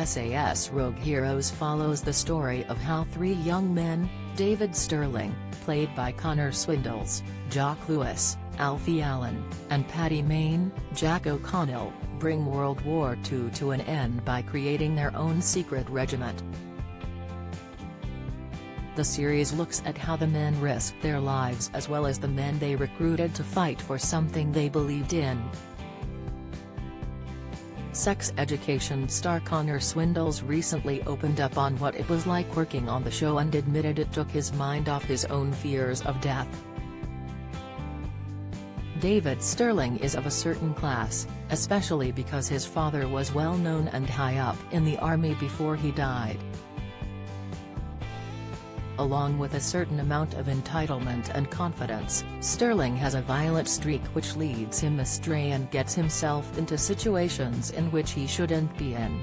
SAS Rogue Heroes follows the story of how three young men, David Sterling, played by Connor Swindlles, Jock Lewis, Alfie Allen, and Paddy Mayne, Jack O'Connell, bring World War II to an end by creating their own secret regiment. The series looks at how the men risked their lives as well as the men they recruited to fight for something they believed in. Sex education star Connor Swindlles recently opened up on what it was like working on the show and admitted it took his mind off his own fears of death. David Sterling is of a certain class, especially because his father was well known and high up in the army before he died. Along with a certain amount of entitlement and confidence, Sterling has a violent streak which leads him astray and gets himself into situations in which he shouldn't be in.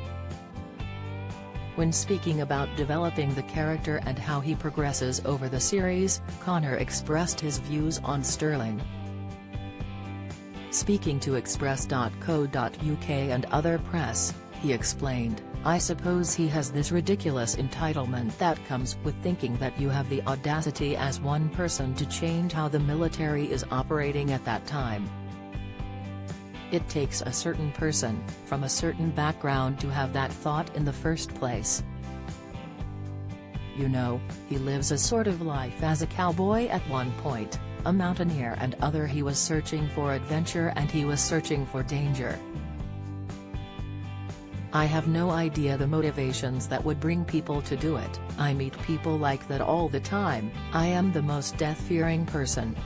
When speaking about developing the character and how he progresses over the series, Connor expressed his views on Sterling. Speaking to Express.co.uk and other press, he explained, "I suppose he has this ridiculous entitlement that comes with thinking that you have the audacity as one person to change how the military is operating at that time. It takes a certain person, from a certain background to have that thought in the first place. You know, he lives a sort of life as a cowboy at one point, a mountaineer and other he was searching for adventure and he was searching for danger. I have no idea the motivations that would bring people to do it. I meet people like that all the time. I am the most death-fearing person.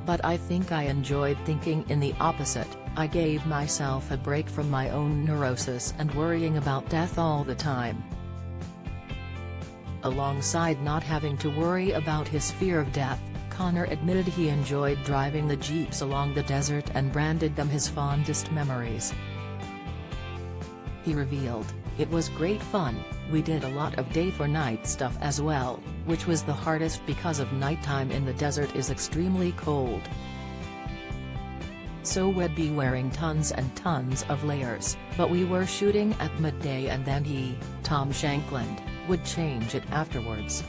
But I think I enjoyed thinking in the opposite. I gave myself a break from my own neurosis and worrying about death all the time." Alongside not having to worry about his fear of death, Connor admitted he enjoyed driving the jeeps along the desert and branded them his fondest memories. He revealed, "It was great fun. We did a lot of day-for-night stuff as well, which was the hardest because of nighttime in the desert is extremely cold. So we'd be wearing tons and tons of layers, but we were shooting at midday and then he, Tom Shankland, would change it afterwards.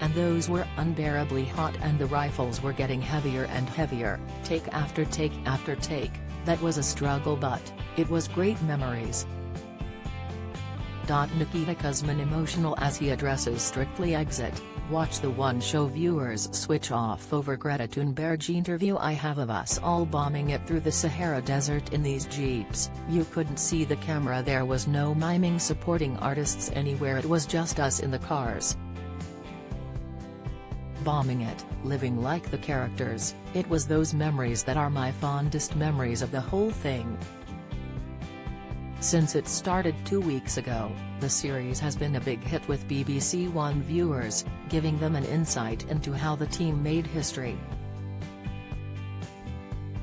And those were unbearably hot and the rifles were getting heavier and heavier, take after take after take. That was a struggle but, it was great memories." Nikita Kuzmin emotional as he addresses Strictly Exit. Watch the one show viewers switch off over Greta Thunberg interview I have of us all bombing it through the Sahara Desert in these jeeps. You couldn't see the camera, there was no miming supporting artists anywhere, it was just us in the cars. Bombing it, living like the characters, it was those memories that are my fondest memories of the whole thing. Since it started 2 weeks ago, the series has been a big hit with BBC One viewers, giving them an insight into how the team made history.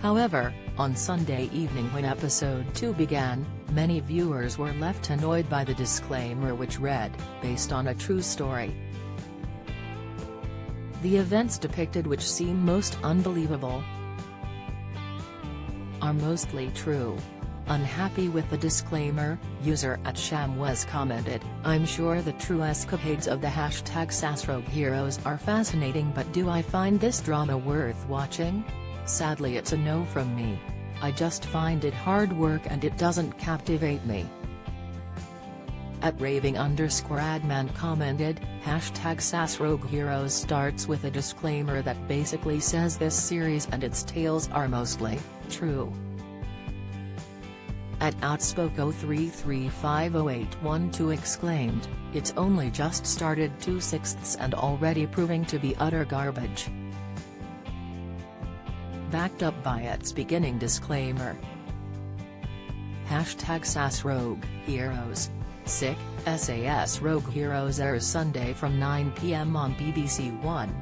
However, on Sunday evening when episode 2 began, many viewers were left annoyed by the disclaimer which read, "Based on a true story." The events depicted which seem most unbelievable are mostly true. Unhappy with the disclaimer, user @ShamWes commented, "I'm sure the true escapades of the #SAS Rogue Heroes are fascinating, but do I find this drama worth watching? Sadly it's a no from me. I just find it hard work and it doesn't captivate me." @Raving_adman commented, #SAS Rogue Heroes starts with a disclaimer that basically says this series and its tales are mostly true. @Outspoko3350812 exclaimed, "It's only just started 2/6 and already proving to be utter garbage." Backed up by its beginning disclaimer. #SAS Rogue Heroes. Sick, SAS Rogue Heroes airs Sunday from 9 p.m. on BBC One.